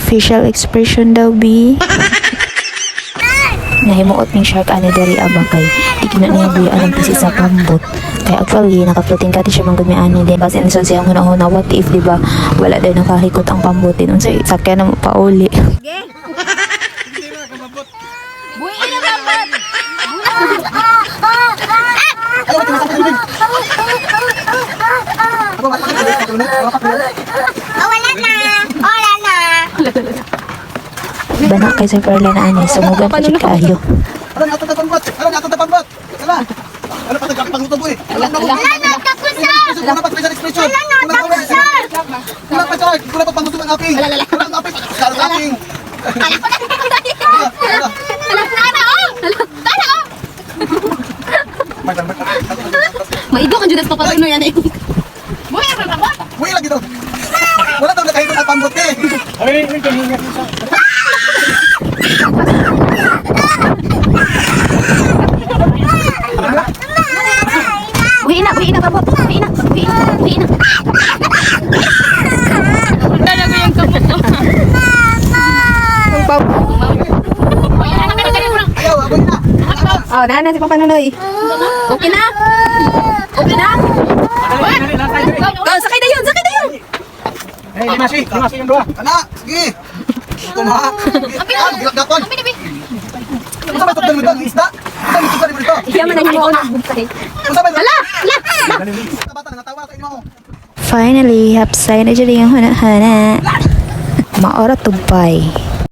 Facial expression daw, B. Nahimuot ning shark ani diri abakay di kina niya buya anong pisi sa pambot kaya actually nakaplutin ka siya manggumi ani din kasi inison siya huna what if diba wala daw nakahikot ang pambotin unsay sakyan na pauli Buhi na dapat. bana kay sa perla na ani sumugan pa siya kayo Ano ato ta pambot? Sala. Ano pa pagluto boy? Wala pa special expression. Wala pa charge. Wala pa pangusap ng aping. Wala ang aping. Sarang aping. Maigo kan judas papatuno yan eh. Buhi na dapat. Uy lagi daw. Wala daw nakahikot ang pambot eh. Buhi na kabot. Buhi na. Dala ko yung kabot ko. Ayaw, aboy na. oh nana si papanunoy Okay na? oh sakay dayon Limas yung dua. Ana, sige. Ito na. Gilak-gakon. Ano ba ito dito? Isda? Ano ito dito? yaman ang himuon Ano ba ito? Bata nangatawa kayo mo. finally hapsay na dyan yung hana-hana maora tubay